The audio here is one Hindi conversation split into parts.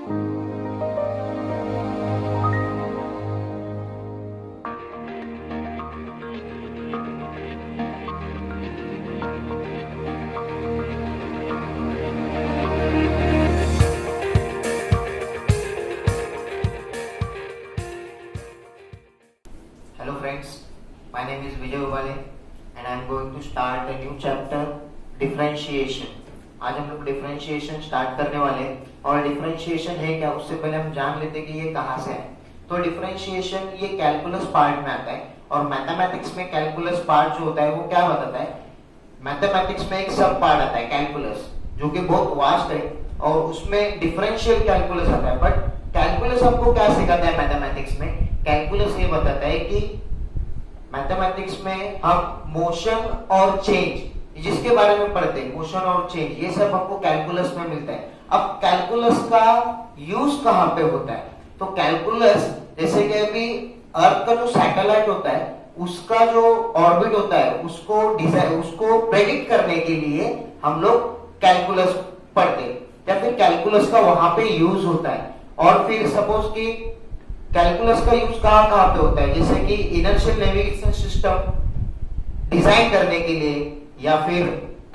Hello friends, my name is Vijay Ubale and I am going to start a new chapter differentiation. आज हम लोग डिफरेंशिएशन स्टार्ट करने वाले हैं और डिफरेंशिएशन है क्या उससे पहले हम जान लेते हैं कि ये कहाँ से है। तो डिफरेंशिएशन ये कैलकुलस पार्ट में आता है और मैथमेटिक्स में कैलकुलस पार्ट जो होता है वो क्या बताता है। मैथमेटिक्स में एक सब पार्ट आता है कैलकुलस जो कि बहुत वास्ट है और उसमें डिफरेंशियल कैलकुलस आता है। बट कैलकुलस हमको क्या सिखाता है मैथमेटिक्स में, कैलकुलस ये बताता है कि मैथमेटिक्स में हम मोशन और चेंज जिसके बारे में पढ़ते हैं, मोशन और चेंज ये सब हमको कैलकुलस में मिलता है। अब कैलकुलस का यूज कहाँ पे होता है, तो कैलकुलस जैसे कि अभी अर्थ का जो सैटेलाइट होता है उसका जो ऑर्बिट होता है उसको प्रेडिक्ट करने के लिए हम लोग कैलकुलस पढ़ते हैं या फिर कैलकुलस का वहां पे यूज होता है। और फिर सपोज कि कैलकुलस का यूज कहाँ कहाँ पे होता है, जैसे कि इनर्शियल नेविगेशन सिस्टम डिजाइन करने के लिए या फिर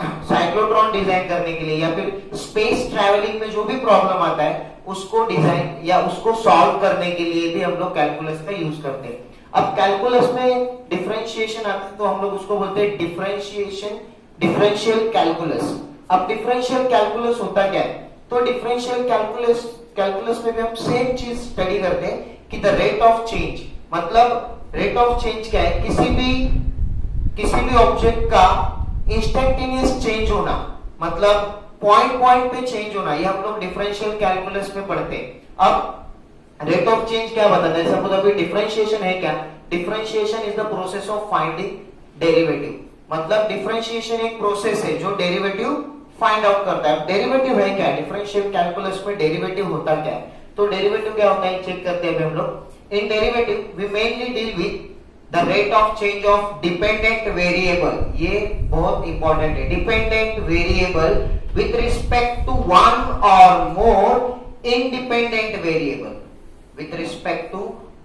साइक्लोट्रॉन डिजाइन करने के लिए या फिर स्पेस ट्रैवलिंग में जो भी प्रॉब्लम आता है उसको डिजाइन या उसको सॉल्व करने के लिए भी हम लोग कैलकुलस का यूज करते हैं। अब कैलकुलस में डिफरेंशिएशन आता है तो हम लोग उसको बोलते हैं डिफरेंशियल कैलकुलस। अब डिफरेंशियल कैलकुलस होता क्या है, तो डिफरेंशियल कैलकुलस में भी हम सेम चीज स्टडी करते हैं कि द रेट ऑफ चेंज, मतलब रेट ऑफ चेंज क्या है, किसी भी ऑब्जेक्ट का इंस्टेंटेनियस चेंज होना, मतलब पॉइंट पे चेंज होना, ये हम लोग डिफरेंशियल कैलकुलस में पढ़ते हैं। अब रेट ऑफ चेंज क्या बताता है, सपोज अभी डिफरेंशिएशन है क्या, differentiation is the process of finding derivative, मतलब डिफरेंशिएशन एक प्रोसेस है जो डेरिवेटिव फाइंड आउट करता है। डेरिवेटिव है क्या, डिफरेंशियल कैलकुलस में डेरिवेटिव होता क्या है, तो डेरिवेटिव क्या होता है चेक करते हैं हम लोग। In derivative we mainly deal with the rate of change of dependent variable, ये बहुत इंपॉर्टेंट है, dependent variable with respect to one और more independent variable, with respect to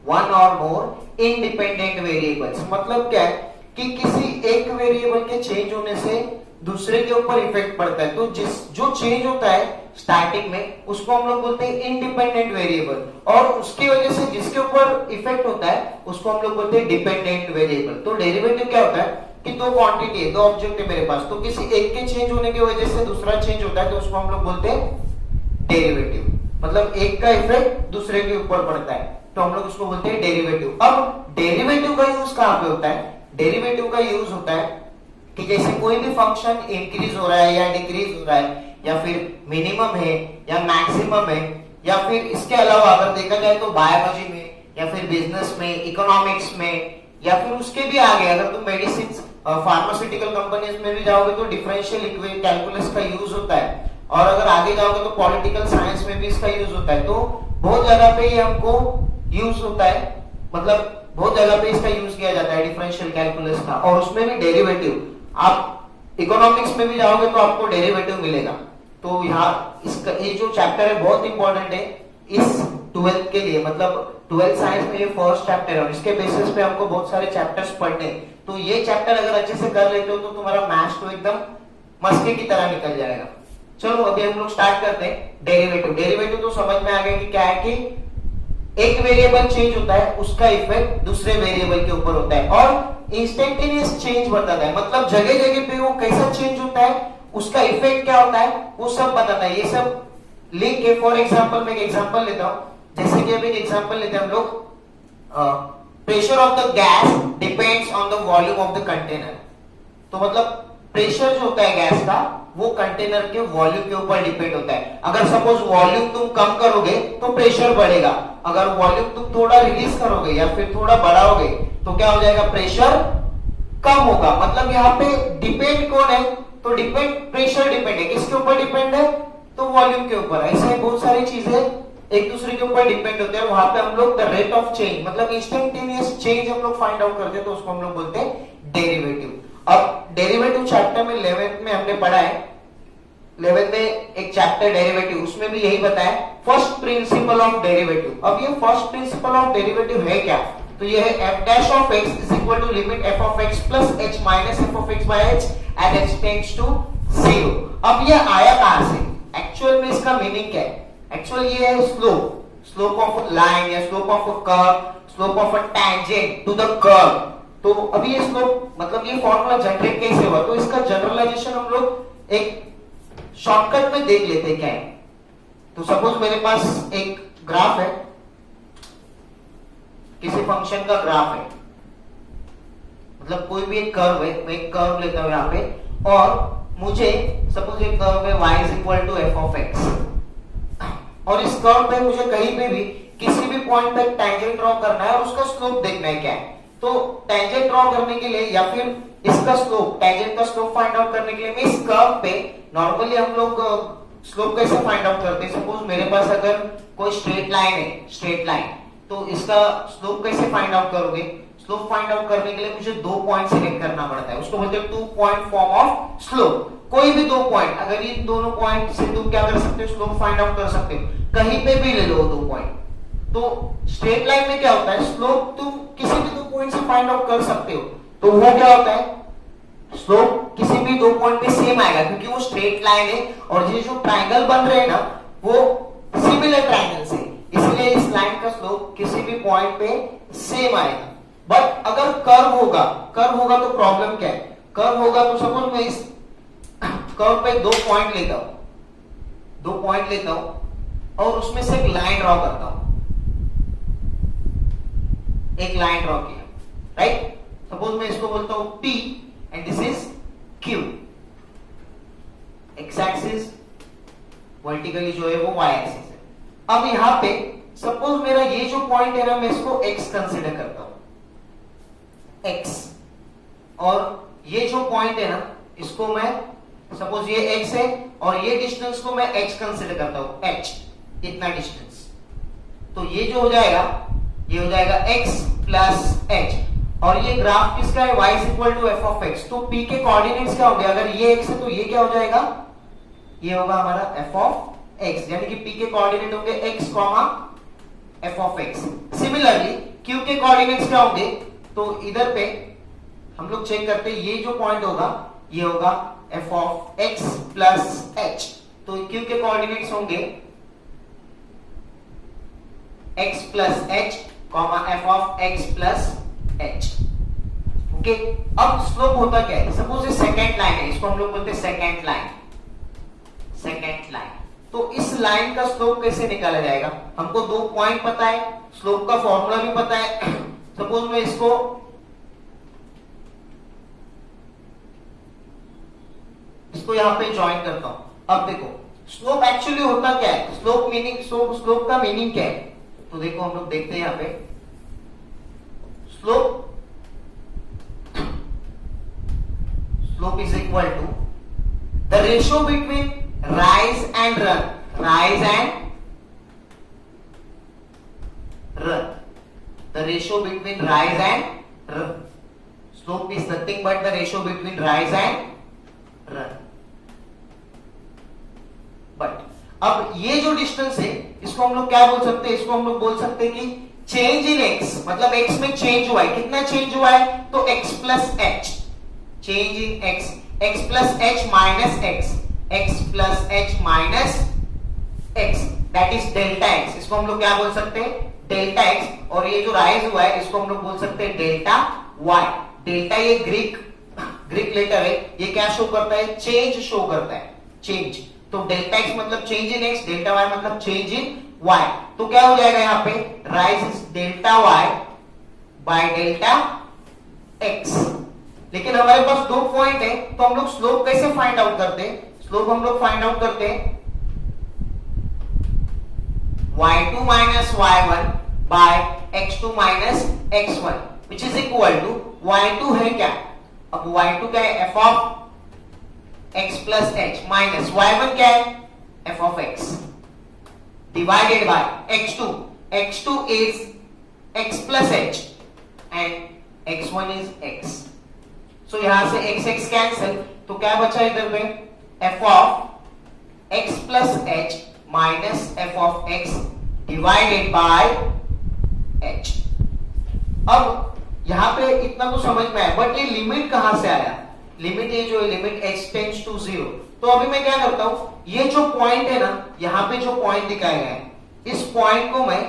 one और मोर इंडिपेंडेंट वेरिएबल्स। मतलब क्या है कि किसी एक वेरिएबल के चेंज होने से दूसरे के ऊपर इफेक्ट पड़ता है, तो जो चेंज होता है स्टार्टिंग में उसको हम लोग बोलते हैं इंडिपेंडेंट वेरिएबल, और उसकी वजह से जिसके ऊपर इफेक्ट होता है उसको हम लोग बोलते हैं डिपेंडेंट वेरिएबल। तो डेरिवेटिव क्या होता है कि दो क्वांटिटी है, दो ऑब्जेक्ट है मेरे पास, तो किसी एक के चेंज होने की वजह से दूसरा चेंज होता है तो उसको हम लोग बोलते हैं डेरिवेटिव, मतलब एक का इफेक्ट दूसरे के ऊपर पड़ता है तो हम लोग उसको बोलते हैं डेरिवेटिव। अब डेरिवेटिव का यूज कहां पे होता है, डेरिवेटिव का यूज होता है कि जैसे कोई भी फंक्शन इंक्रीज हो रहा है या डिक्रीज हो रहा है या फिर मिनिमम है या मैक्सिमम है, या फिर इसके अलावा अगर देखा जाए तो बायोलॉजी में या फिर बिजनेस में, इकोनॉमिक्स में, या फिर उसके भी आगे अगर तुम मेडिसिन फार्मास्यूटिकल कंपनीज में भी जाओगे तो डिफरेंशियल कैलकुलस का यूज होता है, और अगर आगे जाओगे तो पॉलिटिकल साइंस में भी इसका यूज होता है। तो बहुत जगह पे ये हमको यूज होता है, मतलब बहुत जगह पे इसका यूज किया जाता है डिफरेंशियल कैलकुलस का, और उसमें भी डेरिवेटिव। आप इकोनॉमिक्स में भी जाओगे तो आपको डेरिवेटिव मिलेगा। तो यहाँ इसका ये जो चैप्टर है बहुत इंपॉर्टेंट है इस 12th के लिए, मतलब 12th साइंस में ये फर्स्ट चैप्टर है और इसके बेसिस पे हमको बहुत सारे चैप्टर्स पढ़ने, तो ये चैप्टर अगर अच्छे से कर लेते हो तो तुम्हारा मैथ्स तो एकदम मस्के की तरह निकल जाएगा। चलो अभी हम लोग स्टार्ट करते हैं डेरिवेटिव। डेरिवेटिव तो समझ में आ गया कि क्या है कि एक वेरिएबल चेंज होता है उसका इफेक्ट दूसरे वेरिएबल के ऊपर होता है, और इंस्टेंटेनियस चेंज बताता है, मतलब जगह जगह पे वो कैसा चेंज होता है उसका इफेक्ट क्या होता है वो सब बताता है। ये सब लिंक है। फॉर एग्जांपल मैं एक एग्जांपल लेता हूं, जैसे कि अभी एक एग्जांपल लेते हैं हम लोग, pressure of the gas depends on the volume of the container. तो मतलब प्रेशर जो होता है गैस का वो कंटेनर के वॉल्यूम के ऊपर डिपेंड होता है। अगर सपोज वॉल्यूम तुम कम करोगे तो प्रेशर बढ़ेगा, अगर वॉल्यूम तुम थोड़ा रिलीज करोगे या फिर थोड़ा बढ़ाओगे तो क्या हो जाएगा, प्रेशर कम होगा। मतलब यहाँ पे डिपेंड कौन है, तो प्रेशर डिपेंड है, किसके ऊपर डिपेंड है, तो वॉल्यूम के ऊपर। ऐसे बहुत सारी चीजें एक दूसरे के ऊपर डिपेंड होते हैं। वहां पे हम लोग द रेट ऑफ चेंज, मतलब इंस्टेंटेनियस चेंज हम लोग फाइंड आउट करते हैं, तो उसको हम लोग बोलते हैं डेरिवेटिव। अब डेरिवेटिव चैप्टर में 11th में हमने पढ़ा है 11 में एक चैप्टर डेरिवेटिव, उसमें भी यही बताया, फर्स्ट प्रिंसिपल ऑफ डेरिवेटिव। अब ये फर्स्ट प्रिंसिपल ऑफ डेरिवेटिव है क्या? तो ये है f dash of x is equal to limit f of x plus h minus f of x by h at h tends to 0। अब ये आया कहां से? एक्चुअल में इसका मीनिंग क्या है? एक्चुअल ये है स्लोप, स्लोप ऑफ लाइन या slope of a curve, slope of a tangent to the curve. तो अभी ये स्लोप मतलब ये फॉर्मूला जनरेट कैसे हुआ, तो इसका जनरलाइजेशन हम लोग एक शॉर्टकट में देख लेते हैं क्या है। तो सपोज मेरे पास एक ग्राफ है, किसी फंक्शन का ग्राफ है, मतलब कोई भी एक कर्व है, मैं एक कर्व लेता हूं यहां पे, और मुझे सपोज एक कर्व है y is equal to f of x, और इस कर्व पे मुझे कहीं पे भी किसी भी पॉइंट पे टैंजेंट ड्रॉ करना है और उसका स्लोप देखना है क्या है। तो टैंजेंट ड्रॉ करने के लिए या फिर इसका स्लोप, टैंजेंट का स्लोप फाइंड आउट करने के लिए मैं इस कर्व पे नॉर्मली हम लोग स्लोप कैसे फाइंड आउट करते हैं? सपोज मेरे पास अगर कोई स्ट्रेट लाइन है, स्ट्रेट लाइन, तो इसका स्लोप कैसे फाइंड आउट करोगे? स्लोप फाइंड आउट करने के लिए मुझे दो पॉइंट सिलेक्ट करना पड़ता है, उसको बोलते हैं two point form of slope. कोई भी दो पॉइंट, अगर ये दोनों पॉइंट से तुम क्या कर सकते हो? स्लोप फाइंड आउट कर सकते हो, कहीं पे भी ले लो दो पॉइंट। तो स्ट्रेट लाइन में क्या होता है? स्लोप तुम किसी भी दो पॉइंट से फाइंड आउट कर सकते हो, तो वो क्या होता है? स्लोप किसी भी दो पॉइंट पे सेम आएगा, क्योंकि वो स्ट्रेट लाइन है और ये जो ट्रायंगल बन रहे हैं ना, वो सिमिलर ट्रायंगल से, इसलिए इस लाइन का स्लोप किसी भी पॉइंट पे सेम आएगा। बट अगर कर्व होगा, कर्व होगा तो प्रॉब्लम क्या है? कर्व होगा तो सपोज मैं इस कर्व पे दो पॉइंट लेता हूं, दो पॉइंट लेता हूं और उसमें से एक लाइन ड्रॉ करता हूं, एक लाइन ड्रॉ किया, राइट? सपोज मैं इसको बोलता हूं P and this is Q, x axis, vertically जो है वो y एक्सिस है। अब यहां पे सपोज मेरा ये जो पॉइंट है ना, मैं इसको x कंसीडर करता हूं, x, और ये जो पॉइंट है ना, इसको मैं सपोज ये x है और ये डिस्टेंस को मैं h कंसीडर करता हूं, h, इतना डिस्टेंस। तो ये जो हो जाएगा, ये हो जाएगा x प्लस h, और ये ग्राफ किसका है? y is equal to f of x। तो p के कोऑर्डिनेट्स क्या होंगे? अगर ये x है तो ये क्या हो जाएगा? ये होगा हमारा f ऑफ x, यानी कि p के कोऑर्डिनेट होंगे x, f of x। Similarly q के कोऑर्डिनेट्स क्या होंगे? तो इधर पे हम लोग चेक करते हैं, ये जो पॉइंट होगा ये होगा f of x plus h। तो q के कोऑर्डिनेट्स होंगे x plus h, f of x plus h। Okay, अब स्लोप होता क्या है? सपोज ये सेकेंड लाइन है, इसको हम लोग बोलते हैं सेकेंड लाइन, सेकेंड लाइन। तो इस लाइन का स्लोप कैसे निकाला जाएगा? हमको दो पॉइंट पता है, स्लोप का फॉर्मूला भी पता है। सपोज मैं इसको यहां पे ज्वाइन करता हूं। अब देखो स्लोप एक्चुअली होता क्या है? स्लोप मीनिंग, स्लोप का मीनिंग क्या है? तो देखो हम लोग देखते हैं यहां पे, slope is equal to the ratio between rise and run, rise and run, the ratio between rise and run. Slope is nothing but the ratio between rise and run. But अब ये जो डिस्टेंस है, इसको हम लोग क्या बोल सकते हैं? इसको हम लोग बोल सकते हैं कि चेंज इन x, मतलब x में चेंज हुआ है। कितना चेंज हुआ है? तो x plus h, change in x, x plus h minus x, x plus h minus x, that is delta x। इसको हम लोग क्या बोल सकते हैं? Delta x। और ये जो राइज हुआ है, इसको हम लोग बोल सकते हैं डेल्टा y। डेल्टा ये ग्रीक लेटर है, ये क्या शो करता है? चेंज शो करता है, चेंज। तो डेल्टा x मतलब change in x, delta y मतलब चेंज इन y। तो क्या हो जाएगा यहाँ पे? Rise is delta y by delta x। लेकिन हमारे पास दो पॉइंट है, तो हम लोग स्लोप कैसे फाइंड आउट करते हैं? स्लोप हम लोग फाइंड आउट करते हैं y2 minus y1 by x2 minus x1, which is equal to y2 है क्या? अब y2 क्या है? f of x plus h minus y1 क्या है? f of x divided by x2, x2 is x plus h and x1 is x। So यहां से x x कैंसिल, तो क्या बचा इधर पे? f of x plus h minus F of x divided by h। अब यहां पे इतना तो समझ में आया, बट ये लिमिट कहां से आया? लिमिट ये जो लिमिट h टेंड्स टू 0। तो अभी मैं क्या करता हूं, ये जो पॉइंट है ना, यहां पे जो पॉइंट दिखाया गया है, इस पॉइंट को मैं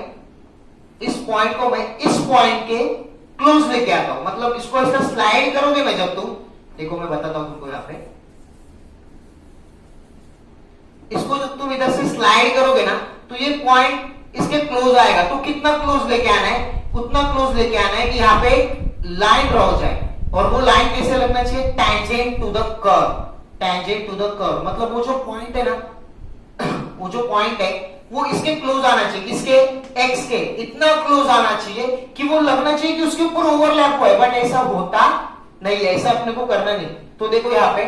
इस पॉइंट के क्लोज लेके आता हूं। मतलब इसको ऐसा स्लाइड करोगे मैं, जब तुम देखो मैं बताता हूं तुमको, यहां पे इसको जब तुम इधर से स्लाइड करोगे ना, तो ये पॉइंट इसके क्लोज आएगा। तो कितना क्लोज लेके आना है? उतना क्लोज लेके आना है कि यहां पे लाइन ड्रॉ हो जाए। और वो लाइन कैसे लगना चाहिए? Tangent to the curve. Tangent to the curve मतलब वो जो पॉइंट है ना, वो जो पॉइंट है वो इसके क्लोज आना चाहिए। किसके? एक्स के। इतना क्लोज आना चाहिए कि वो लगना चाहिए कि उसके ऊपर ओवरलैप हुआ है, बट ऐसा होता नहीं है, ऐसा अपने को करना नहीं। तो देखो यहाँ पे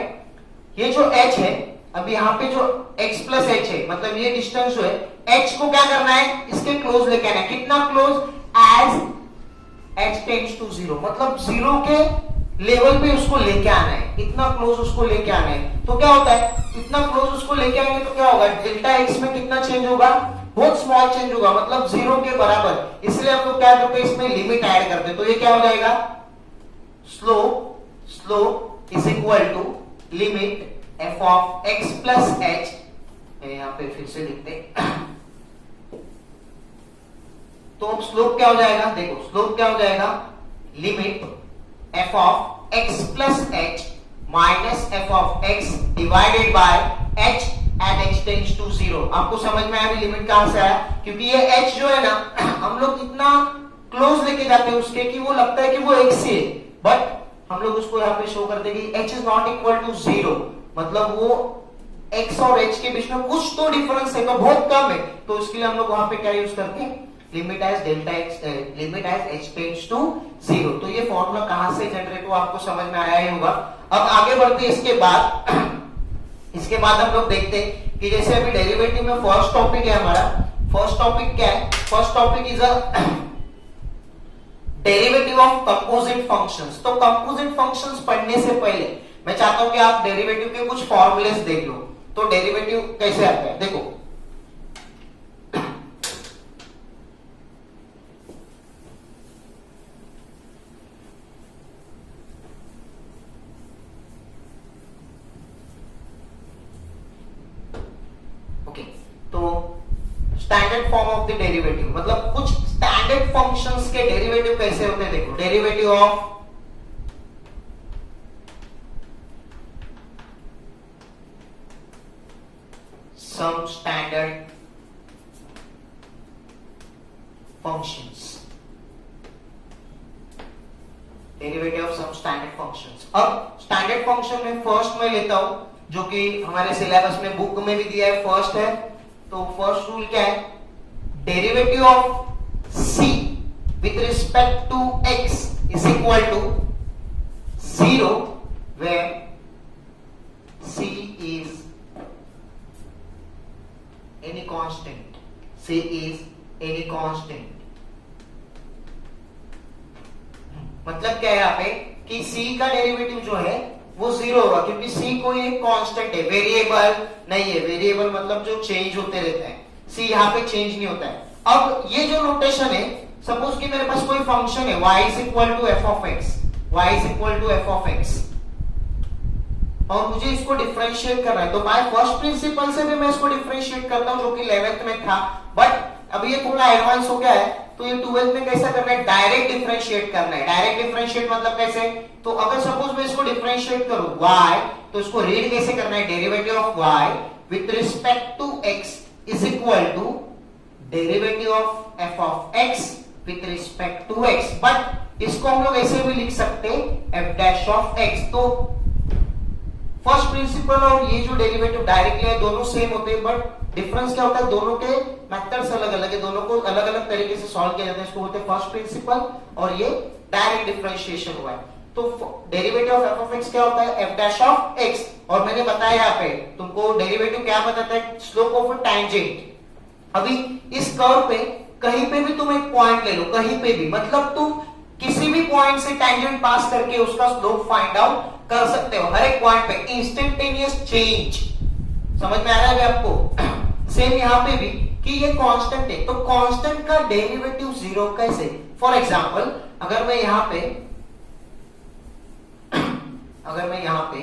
ये जो h है, अब यहाँ पे जो x प्लस h है, मतलब ये डिस्टेंस जो है, h को क्या करना है? इसके क्लोज लेके आना है। कितना close? As h tends to 0, मतलब 0 के लेवल पे उसको लेके आना है। इतना क्लोज उसको लेके आना है। तो क्या होता है, इतना क्लोज उसको लेके आएंगे तो क्या होगा? डेल्टा एक्स में कितना चेंज होगा? बहुत स्मॉल चेंज होगा, मतलब 0 के बराबर। इसलिए हम लोग क्या करते हैं, इसमें लिमिट ऐड करते हैं। तो ये क्या हो जाएगा? Slope is equal to limit F of X plus H. यहां पे फिर से लिखते हैं। तो अब स्लोप क्या हो जाएगा? देखो स्लोप क्या हो जाएगा? Limit f of x plus h minus f of x divided by h at x tends to 0। आपको समझ में आया भी लिमिट कहां से आया? क्योंकि ये h जो है ना, हम लोग इतना क्लोज लेके जाते हैं उसके कि वो लगता है कि वो x से है, बट हम लोग उसको यहाँ पे शो करते हैं कि h is not equal to 0, मतलब वो x और h के बीच में कुछ तो डिफरेंस है, तो बहुत कम है। तो इसके लिए हम लोग वहां पे क्या यूज करते हैं? Limit as delta X, limit as h tends to 0। तो ये फॉर्मूला कहां से जनरेट हुआ आपको समझ में आया ही होगा। अब आगे बढ़ते हैं। इसके बाद हम लोग देखते हैं कि जैसे अभी डेरिवेटिव में फर्स्ट टॉपिक है हमारा। फर्स्ट टॉपिक क्या है? First topic is a derivative of composite functions. तो कंपोजिट फंक्शंस पढ़ने से पहले मैं चाहता हूं कि आप डेरिवेटिव के कुछ फॉर्मूलेस देख लो। तो डेरिवेटिव कैसे आता है देखो। तो standard form of the derivative, मतलब कुछ स्टैंडर्ड फंक्शंस के डेरिवेटिव कैसे होते हैं देखो। Derivative of some standard functions, derivative of some standard functions. अब स्टैंडर्ड फंक्शन में फर्स्ट में लेता हूं, जो कि हमारे सिलेबस में बुक में भी दिया है, फर्स्ट है। तो फर्स्ट रूल क्या है? Derivative of c with respect to x is equal to 0 where c is any constant. c is any constant. मतलब क्या है यहाँ पे कि c का डेरिवेटिव जो है वो 0 होगा, क्योंकि c कोई एक कांस्टेंट है, वेरिएबल नहीं है। वेरिएबल मतलब जो चेंज होते रहता है, c यहाँ पे चेंज नहीं होता है। अब ये जो नोटेशन है, सपोज कि मेरे पास कोई फंक्शन है y is equal to F of X, y is equal to F of X, और मुझे इसको डिफरेंशिएट करना है। तो बाय फर्स्ट प्रिंसिपल से भी मैं इसको डिफरेंशिएट करता हूं, जो कि 11th में था, बट अब ये थोड़ा एडवांस हो गया है। तो ये 12th में कैसा करना है? डायरेक्ट डिफरेंशिएट करना है। डायरेक्ट डिफरेंशिएट मतलब कैसे? तो अगर सपोज मैं इसको डिफरेंशिएट करूं y, तो इसको रीड कैसे करना है? Derivative of y with respect to x is equal to derivative of f of x with respect to x। But इसको हम लोग ऐसे भी लिख सकते f डैश ऑफ x। तो फर्स्ट प्रिंसिपल और ये जो डेरिवेटिव डायरेक्टली है, दोनों सेम होते हैं, बट डिफरेंस क्या होता है? दोनों के मेथड्स अलग अलग है, दोनों को अलग अलग तरीके से सॉल्व किया जाता है। इसको बोलते हैं फर्स्ट प्रिंसिपल, और ये डायरेक्ट डिफरेंशिएशन हुआ है। तो derivative of F of X क्या होता है? F dash of X. और मैंने बताया यहाँ पे तुमको डेरिवेटिव क्या बताता है? Slope of a tangent. अभी इस कर्व पे कहीं पे भी तुम एक पॉइंट ले लो, कहीं पे भी, मतलब तुम किसी भी पॉइंट से टैंजेंट पास करके उसका स्लोप फाइंड आउट कर सकते हो। हर एक पॉइंट पे इंस्टेंटेनियस चेंज, समझ में आ रहा है अभी आपको? सेम यहाँ पे भी कि ये कांस्टेंट है, तो कांस्टेंट का डेरिवेटिव जीरो कैसे? फॉर एग्जांपल अगर मैं यहाँ पे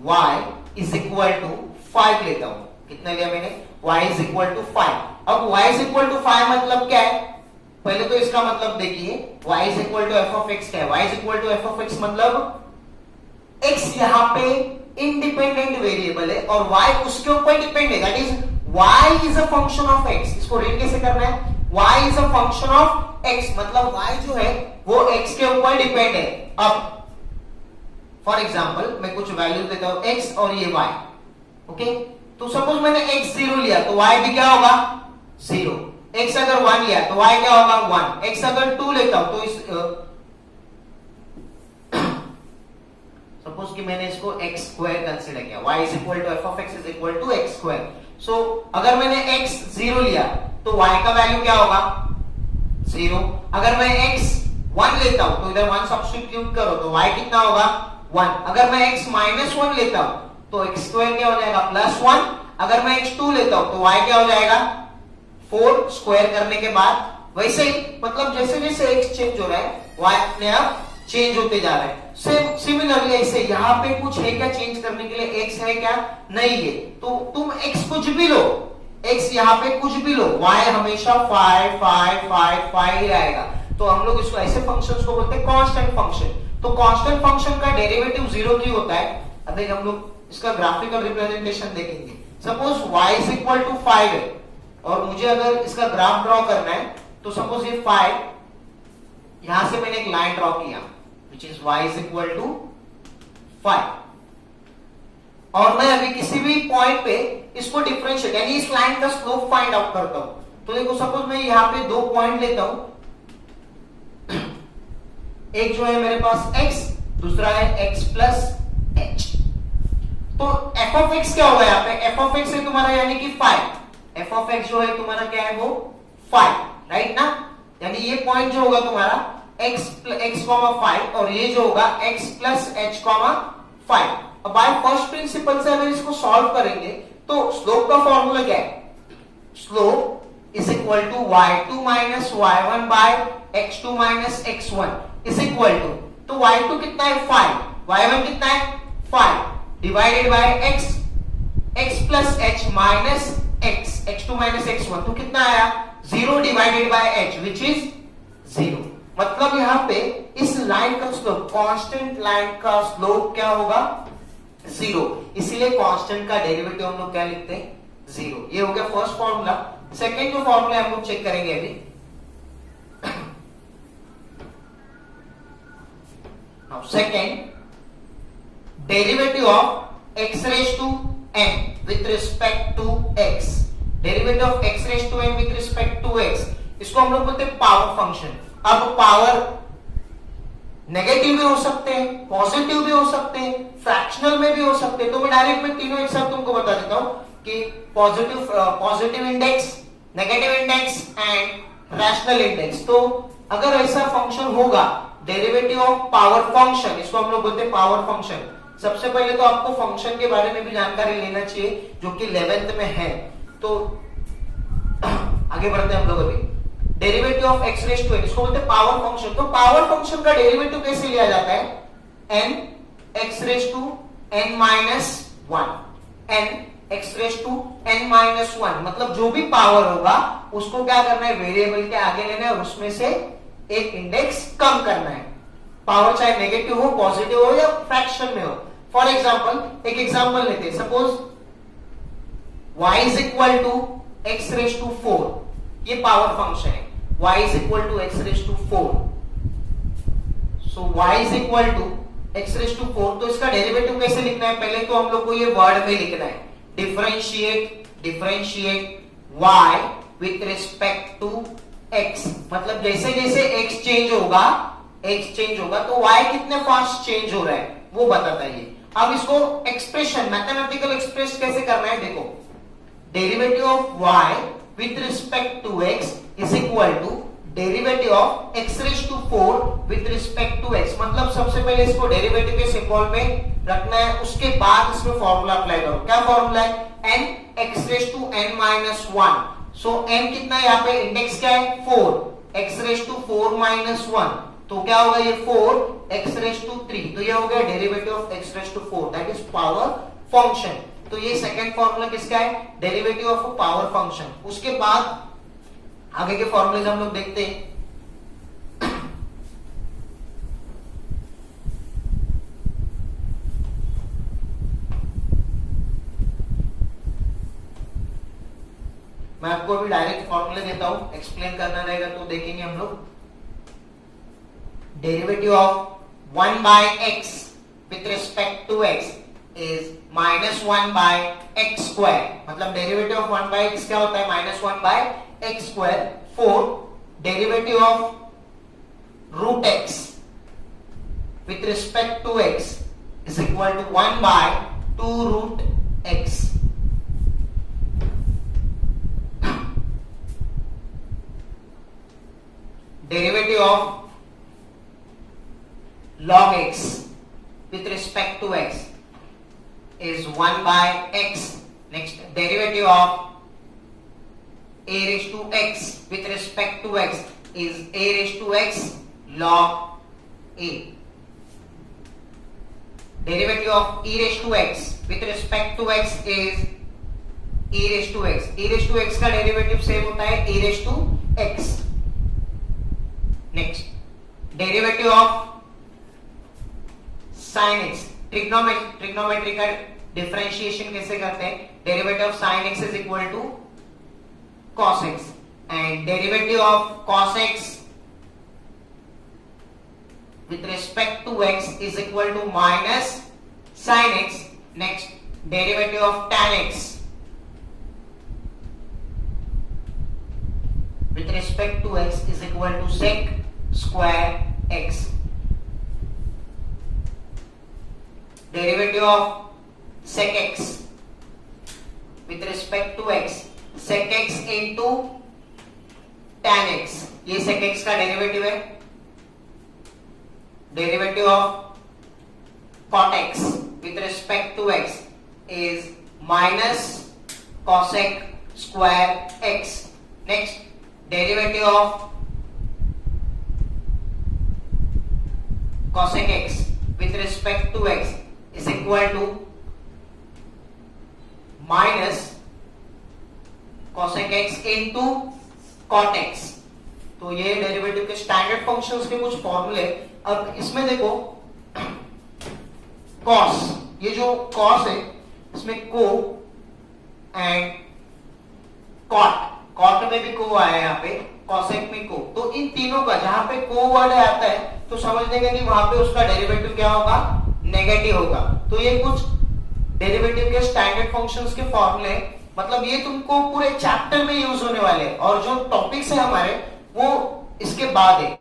y इज इक्वल टू 5 लेता हूं, कितना लिया मैंने? y is equal to 5। अब y इज इक्वल टू 5 मतलब क्या है? पहले तो इसका मतलब देखिए, y is equal to F of X क्या है? y is equal to F of X मतलब x यहाँ पे इंडिपेंडेंट वेरिएबल है और y उसके ऊपर डिपेंड है, that is y is a function of x। इसको रीड कैसे करना है? y is a function of x मतलब y जो है वो x के ऊपर डिपेंड है। अब फॉर एग्जाम्पल मैं कुछ वैल्यू देता हूं x और ये y, ओके? तो सपोज मैंने x 0 लिया तो y भी क्या होगा? 0। x अगर 1 लिया तो y क्या होगा? 1। x अगर 2 लेता हूं तो इस सपोज कि मैंने इसको x स्क्वायर कंसीडर किया, y is equal to F of x is equal to x square. So अगर मैंने x 0 लिया तो y का वैल्यू क्या होगा? 0। अगर मैं x 1 लेता हूं तो इधर 1 सब्स्टिट्यूट करो तो y कितना होगा? 1। अगर मैं x माइनस 1 लेता हूं तो x स्क्वायर क्या हो जाएगा? प्लस 1। अगर मैं x 2 लेता हूं तो y क्या हो जाएगा? 4 स्क्वायर करने के बाद। वैसे ही मतलब जैसे जैसे x चेंज हो रहा है y अपने आप चेंज होते जा रहा है। सेम सिमिलरली ऐसे यहाँ पे कुछ है क्या चेंज करने के लिए? x है क्या? नहीं है। तो तुम x कुछ भी लो, x यहाँ पे कुछ भी लो, y हमेशा 5 5 5 5 ही आएगा। तो हम लोग इसको ऐसे फंक्शंस को बोलते हैं कांस्टेंट फंक्शन। तो कांस्टेंट फंक्शन का डेरिवेटिव 0 क्यों होता है? अभी हम लोग इसका ग्राफिकल रिप्रेजेंटेशन देखेंगे। Suppose y is equal to 5 है और मुझे अगर इसका ग्राफ ड्रॉ करना है तो सपोज ये 5, यहां से मैंने एक लाइन ड्रॉ किया which is y is equal to 5 और मैं अभी किसी भी पॉइंट पे इसको डिफरेंशिएट यानी इस लाइन का स्लोप फाइंड आउट करता हूं। तो देखो सपोज मैं यहां पे 2 पॉइंट लेता हूं, एक जो है मेरे पास x, दूसरा है x प्लस h। तो f ऑफ x क्या होगा यहाँ पे? f ऑफ x है तुम्हारा यानी कि 5। f ऑफ x जो है तुम्हारा क्या है? वो 5, राइट ना? यानी ये पॉइंट जो होगा तुम्हारा x 5 और ये जो होगा x प्लस h 5। अब बाय फर्स्ट प्रिंसिपल से अगर इसको सॉल्व करेंगे तो स्लोप का फॉर्मूला क्या है? Slope is equal to y2 minus y1 by x2 minus x1 is equal to, तो y2 कितना है? 5, y1 कितना है? 5 divided by x plus h minus x2 minus x1 तो कितना आया? 0 divided by h which is 0। मतलब यहां पे इस लाइन का स्लोप, कांस्टेंट लाइन का स्लोप क्या होगा? 0। इसीलिए कांस्टेंट का डेरिवेटिव हम लोग क्या लिखते हैं? 0। ये हो गया फर्स्ट फॉर्मूला। सेकंड जो फॉर्मूला हम लोग चेक करेंगे अभी, now second derivative of x raise to n with respect to x। Derivative of x raise to n with respect to x, इसको हम लोग बोलते हैं पावर फंक्शन। अब पावर नेगेटिव भी हो सकते हैं, पॉजिटिव भी हो सकते हैं, फ्रैक्शनल में भी हो सकते हैं। तो मैं डायरेक्ट में तीनों एक साथ तुमको बता देता हूं कि positive index, negative index and rational index. तो अगर ऐसा फंक्शन होगा डेरिवेटिव ऑफ पावर फंक्शन, इसको हम लोग बोलते हैं पावर फंक्शन। सबसे पहले तो आपको फंक्शन के बारे में भी जानकारी लेना चाहिए जो कि 11th में है। तो आगे बढ़ते हैं हम लोग अभी। Derivative of x raise to n, इसको बोलते हैं पावर फंक्शन। तो पावर फंक्शन का डेरिवेटिव कैसे लिया जाता है? n x raise to n minus 1, n x raise to n minus 1 मतलब जो भी पावर होगा उसको क्या करना है? वेरिएबल के आगे लेना है और उसमें से एक इंडेक्स कम करना है। पावर चाहे नेगेटिव हो, पॉजिटिव हो या फ्रैक्शन में हो। फॉर एग्जाम्पल एक एग्जाम्पल लेते हैं, suppose y is equal to x raise to 4, ये पावर फंक्शन है। y is equal to x raised to 4, so y is equal to x raised to 4। तो इसका डेरिवेटिव कैसे लिखना है? पहले तो हम लोग को ये वर्ड में लिखना है, differentiate y with respect to x। मतलब जैसे जैसे x चेंज होगा तो y कितने फास्ट चेंज हो रहा है वो बताता है ये। अब इसको एक्सप्रेशन, मैथमेटिकल एक्सप्रेस कैसे करना है? देखो, derivative of y with respect to x is equal to derivative of x raised to 4 with respect to x। मतलब सबसे पहले इसको डेरिवेटिव के सिंबल में रखना है, उसके बाद इसमें फॉर्मूला अप्लाई करो। क्या फॉर्मूला है? n x raise to n minus 1। So n कितना है यहाँ पे? इंडेक्स क्या है? 4, x रेस टू 4 माइनस 1, तो क्या होगा ये 4 x रेस टू 3, तो ये हो गया derivative of x raise to 4, that is power function. तो ये सेकंड फॉर्मूला किसका है? Derivative of power function. उसके बाद आगे के फॉर्मूले हम लोग देखते हैं। मैं आपको अभी डायरेक्ट फॉर्मूले देता हूं, एक्सप्लेन करना रहेगा तो देखेंगे हम लोग। Derivative of 1 by x with respect to x is minus 1 by x square, मतलब डेरिवेटिव ऑफ 1 बाय x क्या होता है? Minus 1 by x square. 4 derivative of root x with respect to x is equal to 1 by 2 root x। Derivative of log x with respect to x is 1 by x. Next, derivative of a raised to x with respect to x is a raised to x log a. Derivative of e raised to x with respect to x is e raised to x. e raised to x का डेरिवेटिव सेम होता है e raised to x. Next, derivative of sin x, trigonometry का डिफरेंशिएशन कैसे करते हैं? Derivative of sin x is equal to cos x and derivative of cos x with respect to x is equal to minus sin x. Next, derivative of tan x with respect to x is equal to sec square x. Derivative of sec x with respect to x, sec x into tan x, ये sec x का डेरिवेटिव है. Derivative of cot x with respect to x is minus cosec square x. Next, derivative of cosec x with respect to x is equal to minus cosec x into cot x. तो ये डेरिवेटिव के स्टैंडर्ड फंक्शंस के कुछ फॉर्मूले। अब इसमें देखो cos, ये जो cos है इसमें को एंड cot में भी को आया है यहाँ पे, cosec में को, तो इन तीनों का जहां पे को वर्ड आता है तो समझने का कि वहां पे उसका डेरिवेटिव क्या होगा? नेगेटिव होगा। तो ये कुछ डेरिवेटिव के स्टैंडर्ड फंक्शंस के फॉर्मूले, मतलब ये तुमको पूरे चैप्टर में यूज होने वाले हैं और जो टॉपिक्स है हमारे वो इसके बाद है।